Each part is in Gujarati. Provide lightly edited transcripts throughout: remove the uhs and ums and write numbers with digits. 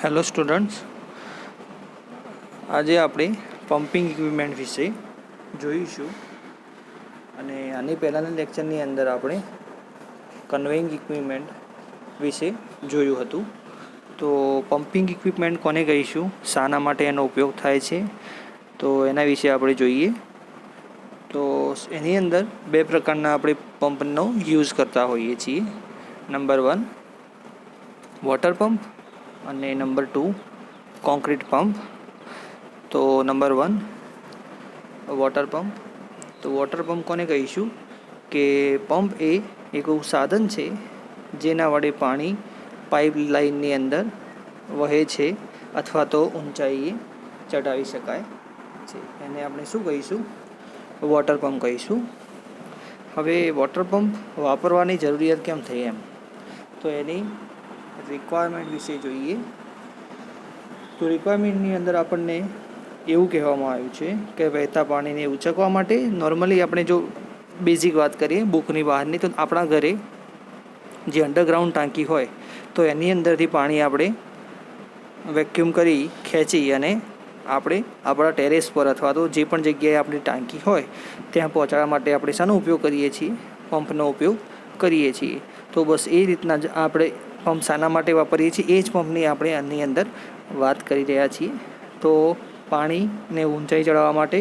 હેલો સ્ટુડન્ટ્સ, આજે આપણે પમ્પિંગ ઇક્વિપમેન્ટ વિશે જોઈશું. અને આની પહેલાંના લેક્ચરની અંદર આપણે કન્વેઇંગ ઇક્વિપમેન્ટ વિશે જોયું હતું. તો પમ્પિંગ ઇક્વિપમેન્ટ કોને કહીશું, શાના માટે એનો ઉપયોગ થાય છે, તો એના વિશે આપણે જોઈએ. તો એની અંદર બે પ્રકારના આપણે પંપનો યુઝ કરતા હોઈએ છીએ. નંબર 1 વોટર પંપ અને નંબર 2 કોન્ક્રીટ પંપ. તો નંબર 1 વોટર પંપ. તો વોટર પંપ કોને કહીશું કે પંપ એ એક એવું સાધન છે જેના વડે પાણી પાઇપ લાઇનની અંદર વહે છે અથવા તો ઊંચાઈએ ચઢાવી શકાય છે. એને આપણે શું કહીશું, વોટર પંપ કહીશું. હવે વોટર પંપ વાપરવાની જરૂરિયાત કેમ થઈ એમ, તો એની રિક્વાયરમેન્ટ વિશે જોઈએ. તો રિક્વાયરમેન્ટની અંદર આપણને એવું કહેવામાં આવ્યું છે કે વહેતા પાણીને ઉંચકવા માટે નોર્મલી આપણે જો બેઝિક વાત કરીએ બુકની બહારની, તો આપણા ઘરે જે અંડરગ્રાઉન્ડ ટાંકી હોય તો એની અંદરથી પાણી આપણે વેક્યુમ કરી ખેંચી અને આપણે આપણા ટેરેસ પર અથવા તો જે પણ જગ્યાએ આપણી ટાંકી હોય ત્યાં પહોંચાડવા માટે આપણે શાનો ઉપયોગ કરીએ છીએ, પંપનો ઉપયોગ કરીએ છીએ. તો બસ એ રીતના જ આપણે પંપ શાના માટે વાપરીએ છીએ એ જ પંપની આપણે આની અંદર વાત કરી રહ્યા છીએ. તો પાણીને ઊંચાઈ ચડાવવા માટે,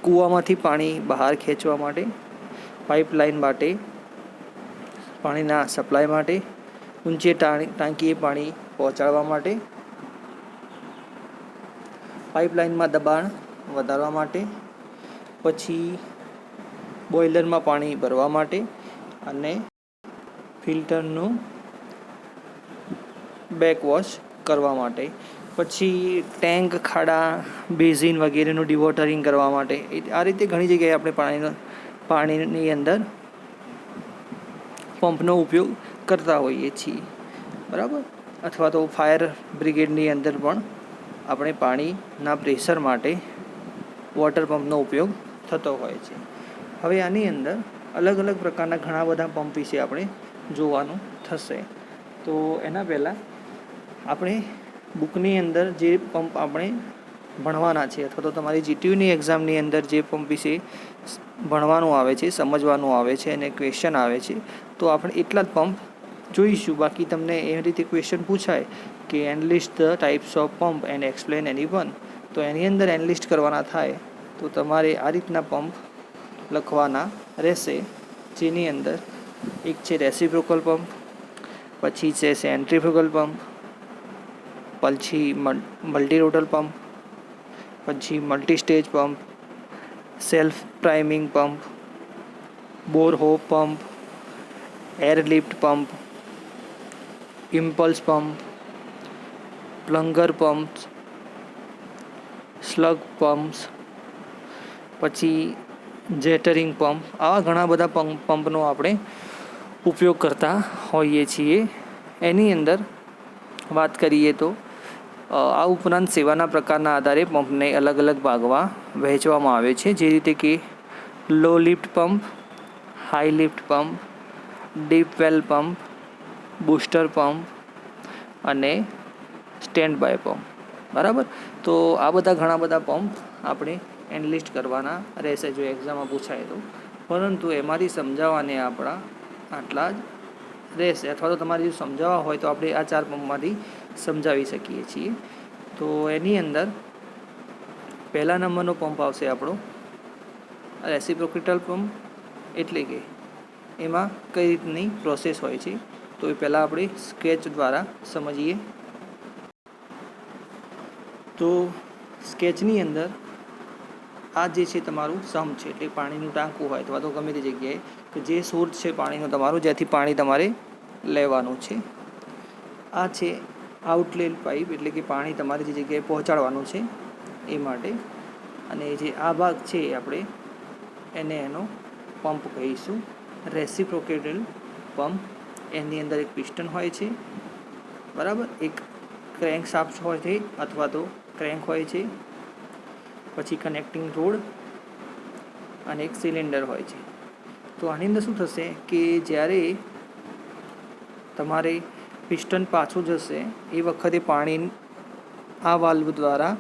કૂવામાંથી પાણી બહાર ખેંચવા માટે, પાઇપલાઇન માટે, પાણીના સપ્લાય માટે, ઊંચે ટાંકીએ પાણી પહોંચાડવા માટે, પાઇપલાઇનમાં દબાણ વધારવા માટે, પછી બોઇલરમાં પાણી ભરવા માટે અને ફિલ્ટરનું બેકવોશ કરવા માટે, પછી ટેન્ક, ખાડા, બેઝિન વગેરેનું ડિવોટરિંગ કરવા માટે. આ રીતે ઘણી જગ્યાએ આપણે પાણીની અંદર પંપનો ઉપયોગ કરતા હોઈએ છીએ, બરાબર. અથવા તો ફાયર બ્રિગેડની અંદર પણ આપણે પાણીના પ્રેશર માટે વોટર પંપનો ઉપયોગ થતો હોય છે. હવે આની અંદર અલગ અલગ પ્રકારના ઘણા બધા પંપ વિશે આપણે જોવાનું થશે. તો એના પહેલાં આપણે બુકની અંદર જે પંપ આપણે ભણવાના છે અથવા તો તમારી જીટીયુની એક્ઝામની અંદર જે પંપ વિશે ભણવાનું આવે છે, સમજવાનું આવે છે અને ક્વેશ્ચન આવે છે, તો આપણે એટલા જ પંપ જોઈશું. બાકી તમને એ રીતે ક્વેશ્ચન પૂછાય કે analyst the types of pump and explain any one, તો એની અંદર એનલિસ્ટ કરવાના થાય તો તમારે આ રીતના પંપ લખવાના રહેશે. જેની અંદર એક છે રેસિપ્રોકલ પંપ, પછી છે સેન્ટ્રીફ્યુગલ પંપ, પછી મલ્ટીરોટલ પંપ, પછી multistage pump, self priming pump, borehole pump, airlift pump, impulse pump, plunger pump, slug pumps, પછી જેટરિંગ પંપ. આવા ઘણા બધા પંપનો આપણે ઉપયોગ કરતા હોઈએ છીએ. એની અંદર વાત કરીએ તો આ ઉપરાંત સેવાના પ્રકારના આધારે પંપને અલગ અલગ ભાગમાં વહેંચવામાં આવે છે. જે રીતે કે low lift pump, high lift pump, deep well pump, booster pump અને સ્ટેન્ડ બાય પંપ, બરાબર. તો આ બધા ઘણા બધા પંપ આપણે એનલિસ્ટ કરવાના રહેશે જો એક્ઝામમાં પૂછાય તો, પરંતુ એમાંથી સમજાવવાને આપણા આટલા જ રહેશે. અથવા તો તમારે જો સમજાવવા હોય તો આપણે આ 4 પંપમાંથી સમજાવી શકીએ છીએ. તો એની અંદર પહેલા નંબરનો પંપ આવશે આપણો રેસિપ્રોકેટલ પંપ. એટલે કે એમાં કઈ રીતની પ્રોસેસ હોય છે, તો એ પહેલાં આપણે સ્કેચ દ્વારા સમજીએ. તો સ્કેચની અંદર આ જે છે તમારું સમ છે, એટલે પાણીનું ટાંકું હોય અથવા તો ગમે તે જગ્યાએ કે જે સોર્સ છે પાણીનો તમારું, જ્યાંથી પાણી તમારે લેવાનું છે. આ છે આઉટલેટ પાઇપ, એટલે કે પાણી તમારે જે જગ્યાએ પહોંચાડવાનું છે એ માટે. અને જે આ ભાગ છે આપણે એને એનો પંપ કહીશું, રેસિપ્રોકેટલ પંપ. એની અંદર એક પિસ્ટન હોય છે, બરાબર, એક ક્રેન્ક શાફ્ટ હોય છે અથવા તો ક્રેન્ક હોય છે, પછી કનેક્ટિંગ રોડ અને એક સિલિન્ડર હોય છે. તો આની અંદર શું થશે કે જ્યારે તમારે પિસ્ટન પાછું જશે એ વખતે પાણી આ વાલ્વ દ્વારા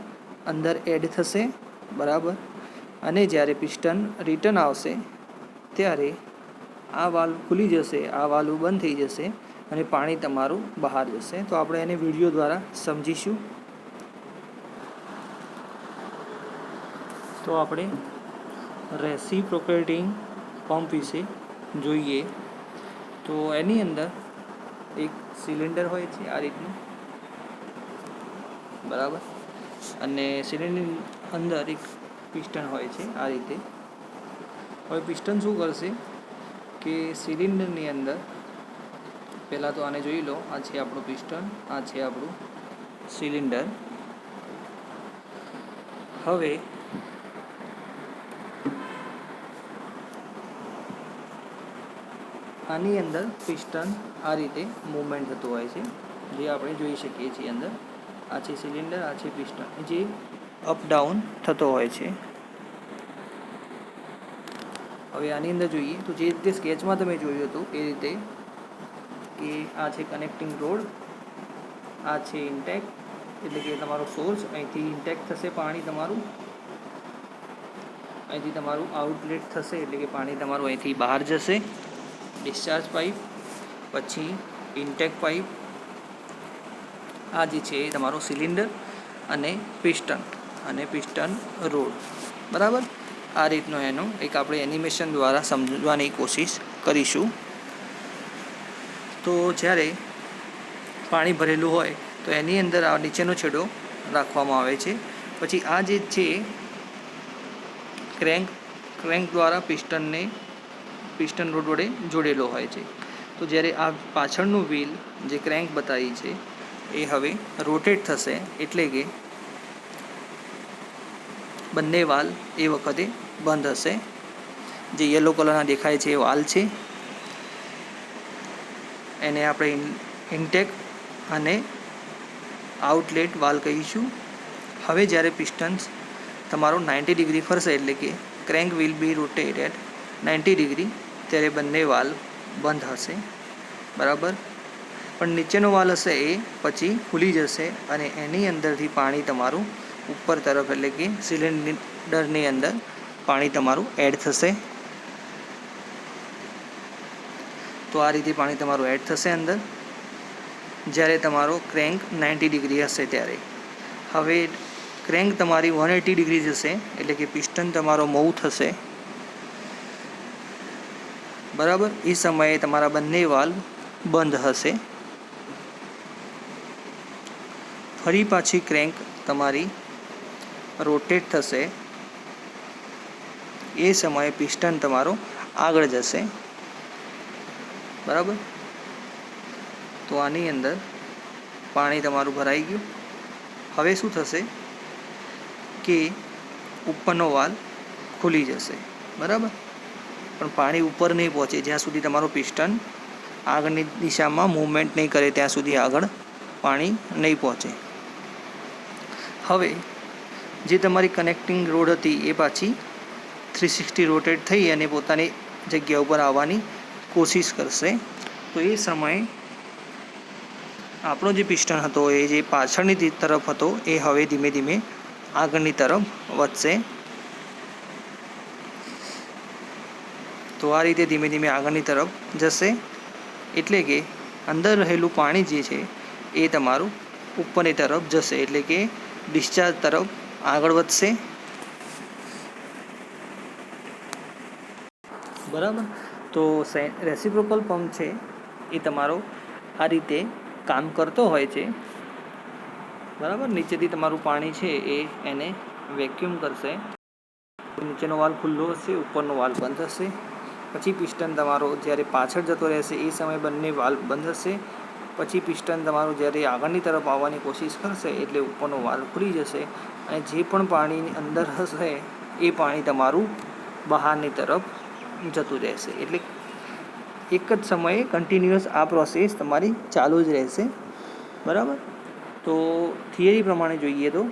અંદર એડ થશે, બરાબર. અને જ્યારે પિસ્ટન રિટર્ન આવશે ત્યારે આ વાલ્વ ખુલી જશે, આ વાલ્વ બંધ થઈ જશે અને પાણી તમારું બહાર જશે. તો આપણે એને વિડીયો દ્વારા સમજીશું. તો આપણે રેસિપ્રોકેટિંગ પંપ વિશે જોઈએ. તો એની અંદર એક સિલિન્ડર હોય છે આ રીતનું, બરાબર. અને સિલિન્ડરની અંદર એક પિસ્ટન હોય છે આ રીતે. હવે પિસ્ટન શું કરશે કે સિલિન્ડરની અંદર પહેલાં તો આને જોઈ લો. આ છે આપણું પિસ્ટન, આ છે આપણું સિલિન્ડર. હવે આની અંદર પિસ્ટન આ રીતે મૂવમેન્ટ થતું હોય છે, જે આપણે જોઈ શકીએ છીએ. અંદર આ છે સિલિન્ડર, આ છે પિસ્ટન, જે અપ ડાઉન થતો હોય છે. હવે આની અંદર જોઈએ તો જે રીતે સ્કેચમાં તમે જોયું હતું એ રીતે કે આ છે કનેક્ટિંગ રોડ, આ છે ઇન્ટેક એટલે કે તમારો સોર્સ. અહીંથી ઇન્ટેક થશે પાણી તમારું, અહીંથી તમારું આઉટલેટ થશે એટલે કે પાણી તમારું અહીંથી બહાર જશે. ડિસ્ચાર્જ પાઇપ, પછી ઇન્ટેક પાઇપ, આ જે છે એ તમારો સિલિન્ડર અને પિસ્ટન રોડ, બરાબર. આ રીતનો એનું એક આપણે એનિમેશન દ્વારા સમજવાની કોશિશ કરીશું. તો જ્યારે પાણી ભરેલું હોય તો એની અંદર આ નીચેનો છેડો રાખવામાં આવે છે. પછી આ જે છે ક્રેન્ક દ્વારા પિસ્ટન રોડ વડે જોડેલો હોય છે. તો જ્યારે આ પાછળનું વ્હીલ જે ક્રેન્ક બતાવી છે એ હવે રોટેટ થશે, એટલે કે બંને વાલ એ વખતે બંધ હશે. જે યલો કલરના દેખાય છે એ વાલ છે, એને આપણે ઇન્ટેક અને આઉટલેટ વાલ કહીશું. હવે જ્યારે પિસ્ટન્સ તમારો 90 ડિગ્રી ફરશે એટલે કે crank will be rotated 90 degree, ત્યારે બંને વાલ બંધ હશે, બરાબર. પણ નીચેનો વાલ હશે એ પછી ખુલી જશે અને એની અંદરથી પાણી તમારું ઉપર તરફ એટલે કે સિલિન્ડરની અંદર પાણી તમારું એડ થશે. તો આ રીતે પાણી તમારું એડ થશે અંદર, જ્યારે તમારો ક્રેન્ક 90 ડિગ્રી હશે ત્યારે. હવે ક્રેન્ક તમારી 180 ડિગ્રી જશે એટલે કે પિસ્ટન તમારો મૂવ થશે, બરાબર. એ સમયે તમારા બંને વાલ્વ બંધ હશે. ફરી પાછી ક્રેન્ક તમારી રોટેટ થશે, એ સમયે પિસ્ટન તમારો આગળ જશે, બરાબર. તો આની અંદર પાણી તમારું ભરાઈ ગયું. હવે શું થશે કે ઉપરનો વાલ ખુલી જશે, બરાબર. પણ પાણી ઉપર નહીં પહોંચે જ્યાં સુધી તમારું પિસ્ટન આગળની દિશામાં મૂવમેન્ટ નહીં કરે ત્યાં સુધી આગળ પાણી નહીં પહોંચે. હવે જે તમારી કનેક્ટિંગ રોડ હતી એ પાછી 360 રોટેટ થઈ અને પોતાની જગ્યા ઉપર આવવાની કોશિશ કરશે. તો એ સમયે આપણો જે પિસ્ટન હતો એ જે પાછળની તરફ હતો એ હવે ધીમે ધીમે આગળની તરફ વધશે. તો આ રીતે ધીમે ધીમે આગળની તરફ જશે, એટલે કે અંદર રહેલું પાણી જે છે એ તમારું ઉપરની તરફ જશે, એટલે કે ડિસ્ચાર્જ તરફ આગળ વધશે, બરાબર. તો રેસિપ્રોકલ પંપ છે એ તમારો આ રીતે કામ કરતો હોય છે, બરાબર. નીચેથી તમારું પાણી છે એ એને વેક્યુમ કરશે. નીચેનો વાલ ખુલ્લો હશે, ઉપરનો વાલ બંધ હશે. પછી પિસ્ટન તમારો જ્યારે પાછળ જતો રહેશે એ સમયે બંને વાલ બંધ હશે. પછી પિસ્ટન તમારું જ્યારે આગળની તરફ આવવાની કોશિશ કરશે એટલે ઉપરનો વાલ ખુલી જશે અને જે પણ પાણીની અંદર હશે એ પાણી તમારું બહારની તરફ જતું રહેશે. એટલે એક જ સમયે કન્ટિન્યુઅસ આ પ્રોસેસ તમારી ચાલુ જ રહેશે, બરાબર. તો થિયરી પ્રમાણે જોઈએ તો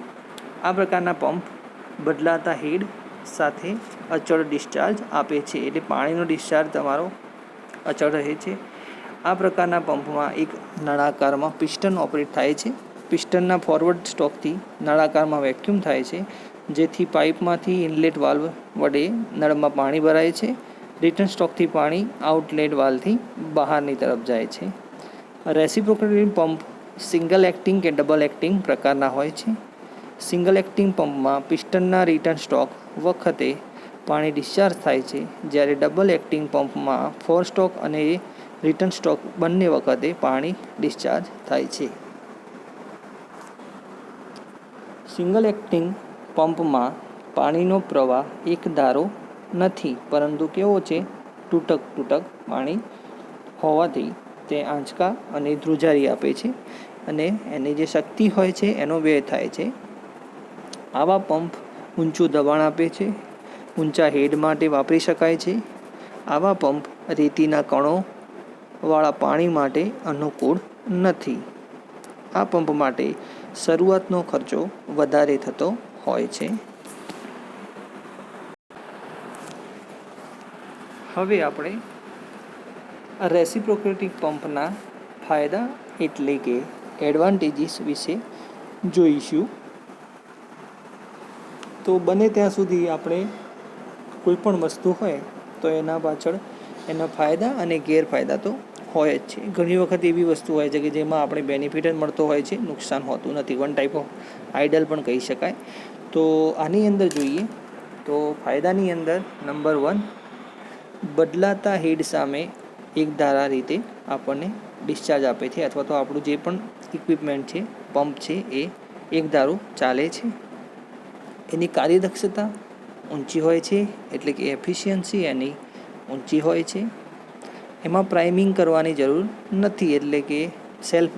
આ પ્રકારના પંપ બદલાતા હેડ સાથે અચળ ડિસ્ચાર્જ આપે છે, એટલે પાણીનો ડિસ્ચાર્જ તમારો અચળ રહે છે. આ પ્રકારના પંપમાં એક નળાકારમાં પિસ્ટન ઓપરેટ થાય છે. પિસ્ટનના ફોરવર્ડ સ્ટોકથી નળાકારમાં વેક્યુમ થાય છે, જેથી પાઇપમાંથી ઇનલેટ વાલ્વ વડે નળમાં પાણી ભરાય છે. રિટર્ન સ્ટોકથી પાણી આઉટલેટ વાલ્વથી બહારની તરફ જાય છે. રેસિપ્રોકેટિંગ પંપ સિંગલ એક્ટિંગ કે ડબલ એક્ટિંગ પ્રકારના હોય છે. સિંગલ એક્ટિંગ પંપમાં પિસ્ટનના રિટર્ન સ્ટોક વખતે પાણી ડિસ્ચાર્જ થાય છે, જ્યારે ડબલ એક્ટિંગ પંપમાં ફોર સ્ટોક અને રિટર્ન સ્ટોક બંને વખતે પાણી ડિસ્ચાર્જ થાય છે. સિંગલ એક્ટિંગ પંપમાં પાણીનો પ્રવાહ એકધારો નથી, પરંતુ કેવો છે, તૂટક પાણી હોવાથી તે આંચકા અને ધ્રુજારી આપે છે અને એની જે શક્તિ હોય છે એનો વ્યય થાય છે. આવા પંપ ઊંચું દબાણ આપે છે, ઊંચા હેડ માટે વાપરી શકાય છે. આવા પંપ રેતીના કણોવાળા પાણી માટે અનુકૂળ નથી. આ પંપ માટે શરૂઆતનો ખર્ચો વધારે થતો હોય છે. હવે આપણે રેસિપ્રોકેટિંગ પંપના ફાયદા એટલે કે એડવાન્ટેજીસ વિશે જોઈશું. તો બને ત્યાં સુધી આપણે કોઈ પણ વસ્તુ હોય તો એના પાછળ એના ફાયદા અને ગેરફાયદા તો હોય જ છે. ઘણી વખત એવી વસ્તુ હોય છે કે જેમાં આપણે બેનિફિટ જ મળતો હોય છે, નુકસાન હોતું નથી. વન ટાઈપ ઓફ આઇડલ પણ કહી શકાય. તો આની અંદર જોઈએ તો ફાયદાની અંદર નંબર 1, બદલાતા હેડ સામે એકધારા રીતે આપણને ડિસ્ચાર્જ આપે છે, અથવા તો આપણું જે પણ ઇક્વિપમેન્ટ છે, પંપ છે, એ એકધારું ચાલે છે. એની કાર્યદક્ષતા ઊંચી હોય છે, એટલે કે એફિશિયન્સી એની ઊંચી હોય છે. એમાં પ્રાઇમિંગ કરવાની જરૂર નથી, એટલે કે સેલ્ફ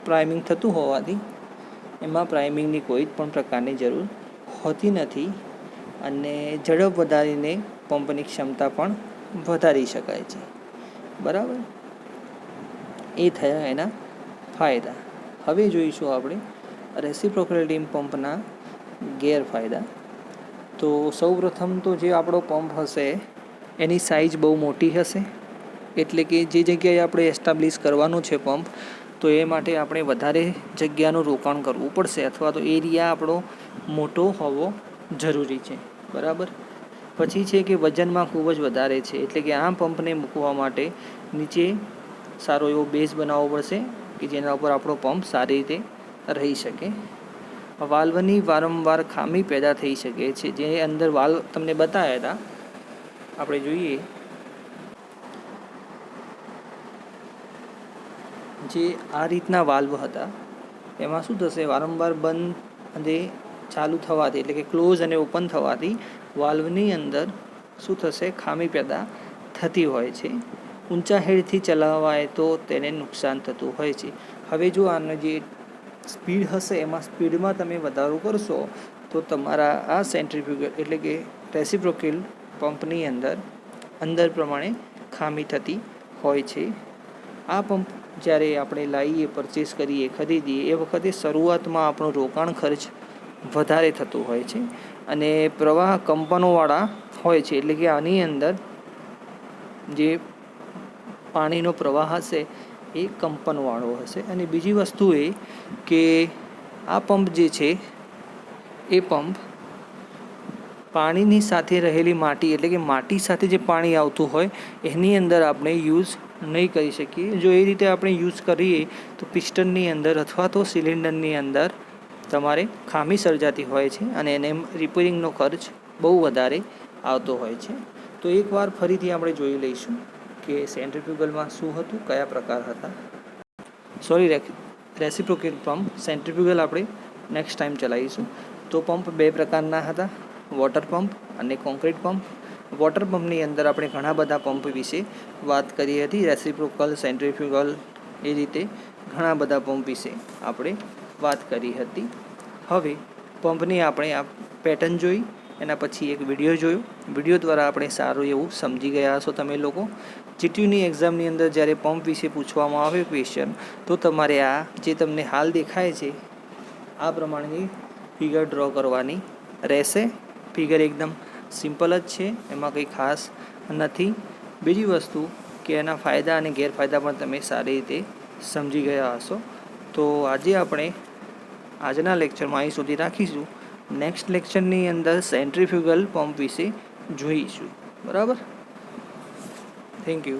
પ્રાઇમિંગ થતું હોવાથી એમાં પ્રાઇમિંગની કોઈ પણ પ્રકારની જરૂર હોતી નથી અને ઝડપ વધારીને પંપની ક્ષમતા પણ વધારી શકાય છે. બરાબર, એ થયા એના ફાયદા. હવે જોઈશું આપણે રેસિપ્રોકેટિંગ પંપના ગેરફાયદા. તો સૌપ્રથમ તો જે આપણો પંપ હશે એની સાઇઝ બહુ મોટી હશે, એટલે કે જે જગ્યાએ આપણે એસ્ટાબ્લિશ કરવાનો છે પંપ, તો એ માટે આપણે વધારે જગ્યાનું રોકાણ કરવું પડશે, અથવા તો એરિયા આપણો મોટો હોવો જરૂરી છે. બરાબર. પછી છે કે વજનમાં ખૂબ જ વધારે છે, એટલે કે આ પંપને મૂકવા માટે નીચે સારો એવો બેઝ બનાવવો પડશે કે જેના ઉપર આપણો પંપ સારી રીતે રહી શકે. વાલ્વની વારંવાર ખામી પેદા થઈ શકે છે. જે અંદર વાલ્વ તમને બતાવ્યા હતા, આપણે જોઈએ જે આ રીતના વાલ્વ હતા એમાં શું થશે, વારંવાર બંધ અને ચાલુ થવાથી, એટલે કે ક્લોઝ અને ઓપન થવાથી વાલ્વની અંદર શું થશે, ખામી પેદા થતી હોય છે. ઊંચા હેડથી ચલાવાય તો તેને નુકસાન થતું હોય છે. હવે જો આનો જે સ્પીડ હશે એમાં સ્પીડમાં તમે વધારો કરશો તો તમારા આ સેન્ટ્રીફ્યુગલ એટલે કે રેસિપ્રોકેલ પંપની અંદર પ્રમાણે ખામી થતી હોય છે. આ પંપ જ્યારે આપણે લાવીએ, પરચેસ કરીએ, ખરીદીએ એ વખતે શરૂઆતમાં આપણો રોકાણ ખર્ચ વધારે થતું હોય છે અને પ્રવાહ કંપનોવાળા હોય છે, એટલે કે આની અંદર જે પાણીનો પ્રવાહ હશે એ કંપનવાળો હશે. અને બીજી વસ્તુ એ કે આ પંપ જે છે એ પંપ પાણીની સાથે રહેલી માટી, એટલે કે માટી સાથે જે પાણી આવતું હોય એની અંદર આપણે યુઝ નહીં કરી શકીએ. જો એ રીતે આપણે યુઝ કરીએ તો પિસ્ટનની અંદર અથવા તો સિલિન્ડરની અંદર તમારે ખામી સર્જાતી હોય છે અને એને રિપેરિંગનો ખર્ચ બહુ વધારે આવતો હોય છે. તો એકવાર ફરીથી આપણે જોઈ લઈશું કે સેન્ટ્રીફ્યુગલમાં શું હતું, કયા પ્રકાર હતા. રેસિપ્રોકેલ પંપ સેન્ટ્રીફ્યુગલ આપણે નેક્સ્ટ ટાઈમ ચલાવીશું. તો પંપ બે પ્રકારના હતા, વોટર પંપ અને કોન્ક્રીટ પંપ. વોટર પંપની અંદર આપણે ઘણા બધા પંપ વિશે વાત કરી હતી, રેસિપ્રોકલ, સેન્ટ્રીફ્યુગલ, એ રીતે ઘણા બધા પંપ વિશે આપણે વાત કરી હતી. હવે પંપની આપણે આ પેટર્ન જોઈ, એના પછી એક વિડીયો જોયો. વિડીયો દ્વારા આપણે સારું એવું સમજી ગયા હશો તમે લોકો. જીટીયુની એક્ઝામની અંદર જ્યારે પંપ વિશે પૂછવામાં આવે ક્વેશ્ચન, તો તમારે આ જે તમને હાલ દેખાય છે આ પ્રમાણેની ફિગર ડ્રો કરવાની રહેશે. ફિગર એકદમ સિમ્પલ જ છે, એમાં કંઈ ખાસ નથી. બીજી વસ્તુ કે એના ફાયદા અને ગેરફાયદા પણ તમે સારી રીતે સમજી ગયા હશો. તો આજે આપણે આજના લેક્ચરમાં અહીં સુધી રાખીશું. નેક્સ્ટ લેક્ચરની અંદર સેન્ટ્રીફ્યુગલ પંપ વિશે જોઈશું. બરાબર. Thank you.